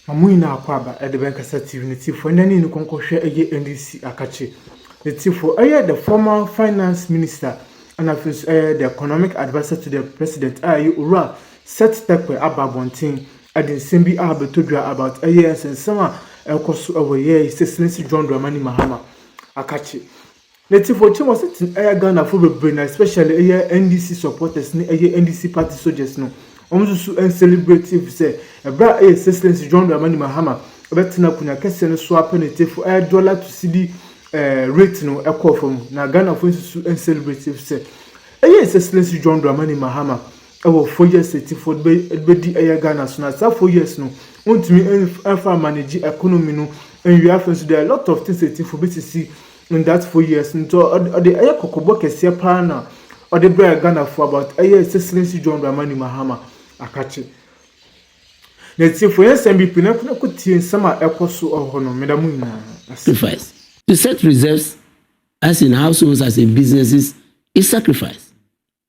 Amuina Aquaba at the Banker TV, for any concoction NDC Akachi. The Tifo, the former finance minister and the economic advisor to the president, Ura, Seth Tepker about one thing. I didn't seem be able to draw about a year and summer. El Cosu over here is Excellency John Dramani Mahama Akachi. The Tifo was sitting air Ghana for the especially a NDC supporters, a NDC party soldiers. No. Omusu and celebrative say a bra Excellency John Dramani Mahama betina kunya kese no so apenete for $1 to CD rate no e call from na Ghana for su and celebrative say Excellency John Dramani Mahama e 4 years for be di Ghana so na 4 years no untimi enfa manage economy no and we have so there are a lot of things for BTC in that 4 years nto the kokobo kese pa na or the bra Ghana for about Excellency John Dramani Mahama Akachi. Let's see for SMBP na could see some echoes of honor, Madam. Sacrifice. To set reserves as in households, as in businesses, is sacrifice.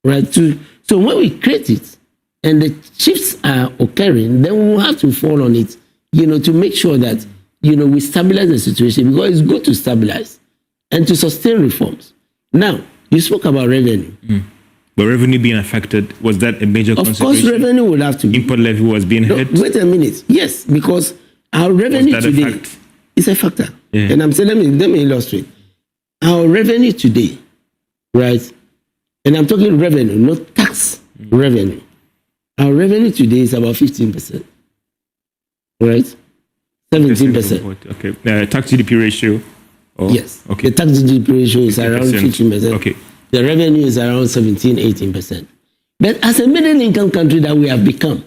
Right? So when we create it and the shifts are occurring, then we will have to fall on it, to make sure that, we stabilize the situation, because it's good to stabilize and to sustain reforms. Now, you spoke about revenue. But revenue being affected, was that a major consideration? Of course, revenue would have to be. Import levy was being hit? Wait a minute. Yes, because our revenue today is a factor. Yeah. And I'm saying, let me illustrate. Our revenue today, right? And I'm talking revenue, not tax revenue. Our revenue today is about 15%. Right? 17%. Okay. Tax GDP ratio? Yes. Okay. The tax GDP ratio is around 15%. Okay. The revenue is around 17-18%. But as a middle income country that we have become,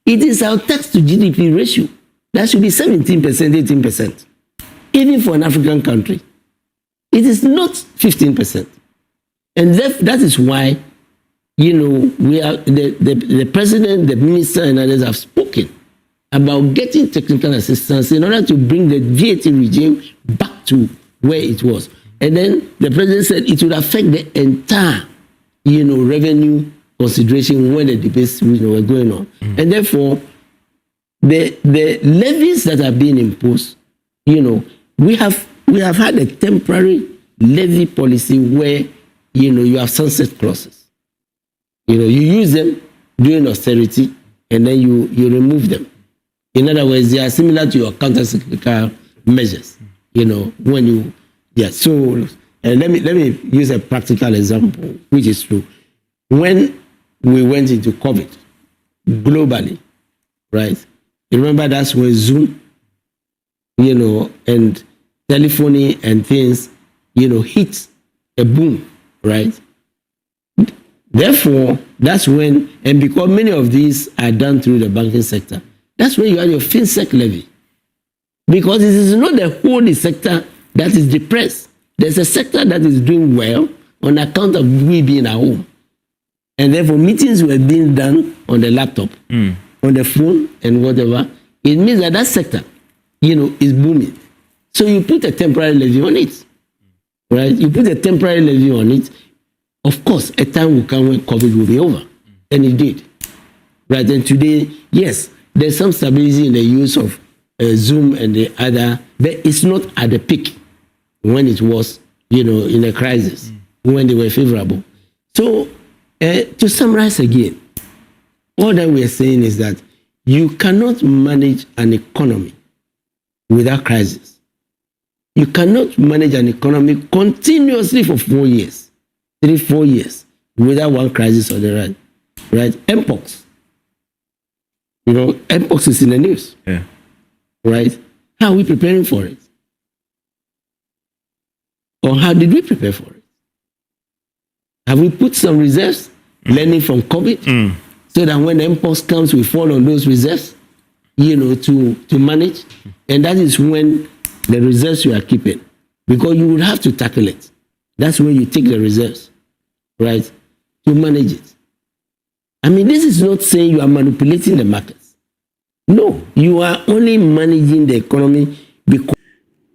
it is our tax to GDP ratio that should be 17%, 18%. Even for an African country, it is not 15%. And that is why, we are the president, the minister, and others have spoken about getting technical assistance in order to bring the VAT regime back to where it was. And then the president said it would affect the entire, revenue consideration when the debates were going on. And therefore, the levies that are being imposed, we have had a temporary levy policy where, you have sunset clauses. You use them during austerity and then you remove them. In other words, they are similar to your counter-cyclical measures, when you... Yeah, so let me use a practical example, which is true. When we went into COVID globally, right? You remember that's when Zoom, and telephony and things, hit a boom, right? Therefore, that's when, and because many of these are done through the banking sector, that's when you have your FinSec levy. Because it is not the whole sector that is depressed. There's a sector that is doing well on account of we being at home. And therefore, meetings were being done on the laptop, on the phone, and whatever. It means that sector, is booming. So you put a temporary levy on it, right? You put a temporary levy on it. Of course, a time will come when COVID will be over. And it did. Right? And today, yes, there's some stability in the use of Zoom and the other, but it's not at the peak when it was, in a crisis, when they were favorable. So, to summarize again, all that we are saying is that you cannot manage an economy without crisis. You cannot manage an economy continuously for 4 years, 3-4 years, without one crisis or the other. Right? Mpox. Mpox is in the news. Yeah. Right? How are we preparing for it? Or how did we prepare for it? Have we put some reserves, learning from COVID, so that when the Mpox comes, we fall on those reserves, to manage? And that is when the reserves you are keeping, because you will have to tackle it. That's when you take the reserves, right, to manage it. I mean, this is not saying you are manipulating the markets. No, you are only managing the economy because...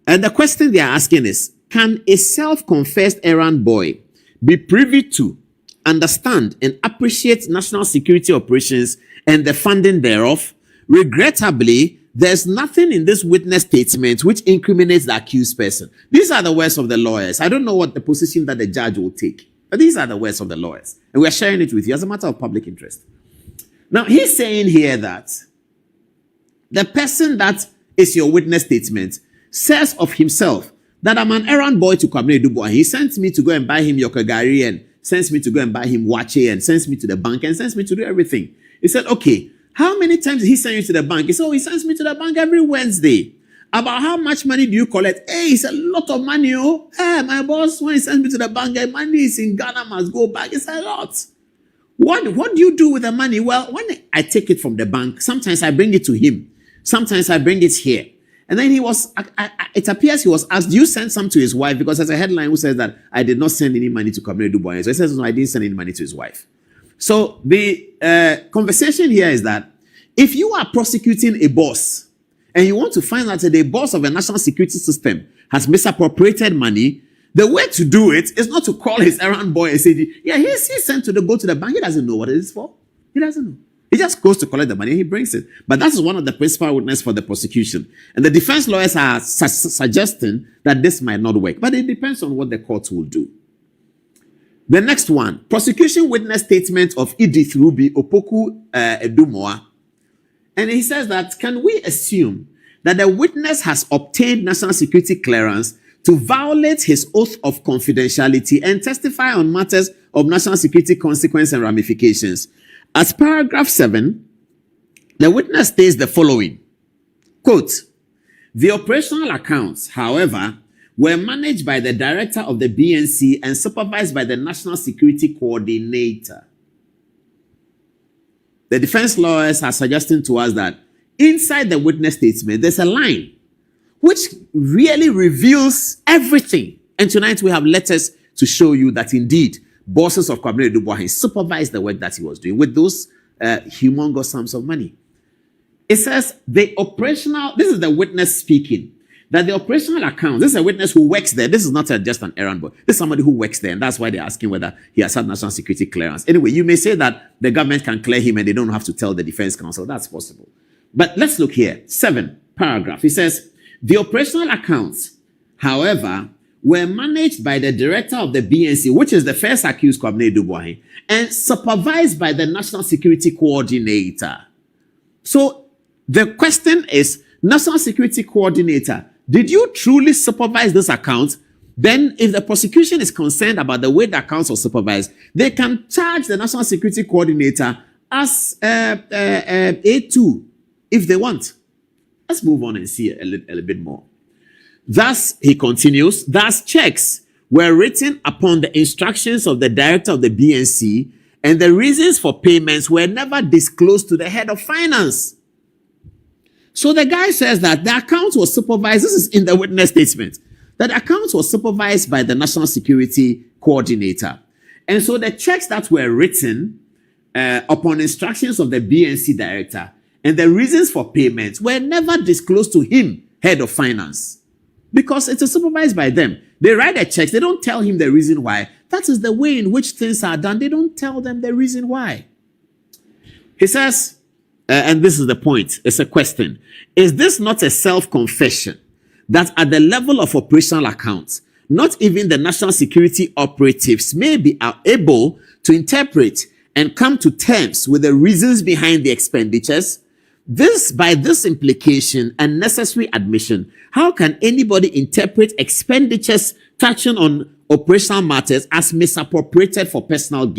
And the question they are asking is, can a self-confessed errand boy be privy to, understand, and appreciate national security operations and the funding thereof? Regrettably, there's nothing in this witness statement which incriminates the accused person. These are the words of the lawyers. I don't know what the position that the judge will take, but these are the words of the lawyers. And we're sharing it with you as a matter of public interest. Now, he's saying here that the person that is your witness statement says of himself that I'm an errand boy to Kwabena Dubois. He sends me to go and buy him Yokagari and sends me to go and buy him Wache and sends me to the bank and sends me to do everything. He said, okay, how many times did he send you to the bank? He said, oh, he sends me to the bank every Wednesday. About how much money do you collect? Hey, it's a lot of money, oh. Hey, my boss, when he sends me to the bank, money is in Ghana, must go back. It's a lot. What do you do with the money? Well, when I take it from the bank, sometimes I bring it to him. Sometimes I bring it here. And then it appears he was asked, do you send some to his wife? Because there's a headline who says that I did not send any money to Kwabena Dubois. So he says, no, I didn't send any money to his wife. So the conversation here is that if you are prosecuting a boss and you want to find out that the boss of a national security system has misappropriated money, the way to do it is not to call his errand boy and say, yeah, he's sent to go to the bank. He doesn't know what it is for. He doesn't know. He just goes to collect the money and he brings it. But that is one of the principal witnesses for the prosecution. And the defense lawyers are suggesting that this might not work. But it depends on what the court will do. The next one, prosecution witness statement of Edith Ruby Opoku Edumoa. And he says that, can we assume that the witness has obtained national security clearance to violate his oath of confidentiality and testify on matters of national security consequence and ramifications? As paragraph 7, the witness states the following, quote, the operational accounts, however, were managed by the director of the BNC and supervised by the National Security Coordinator. The defense lawyers are suggesting to us that inside the witness statement, there's a line which really reveals everything. And tonight we have letters to show you that indeed, bosses of Kwabena Dubois supervised the work that he was doing with those humongous sums of money. It says the operational, this is the witness speaking, that the operational account, this is a witness who works there. This is not just an errand boy. This is somebody who works there, and that's why they're asking whether he has had national security clearance. Anyway, you may say that the government can clear him and they don't have to tell the defense counsel. That's possible. But let's look here. 7, paragraph. It says, the operational accounts, however, were managed by the director of the BNC, which is the first accused Kwabena Dubois, and supervised by the National Security Coordinator. So the question is, National Security Coordinator, did you truly supervise this account? Then if the prosecution is concerned about the way the accounts were supervised, they can charge the National Security Coordinator as A2 if they want. Let's move on and see a little bit more. Thus, he continues, thus checks were written upon the instructions of the director of the BNC, and the reasons for payments were never disclosed to the head of finance. So the guy says that the account was supervised, this is in the witness statement, that the account was supervised by the National Security Coordinator. And so the checks that were written upon instructions of the BNC director and the reasons for payments were never disclosed to him, head of finance. Because it is supervised by them. They write the checks. They don't tell him the reason why. That is the way in which things are done. They don't tell them the reason why. He says, and this is the point. It's a question. Is this not a self-confession that at the level of operational accounts, not even the national security operatives may be able to interpret and come to terms with the reasons behind the expenditures? This, by this implication and necessary admission, how can anybody interpret expenditures touching on operational matters as misappropriated for personal gain?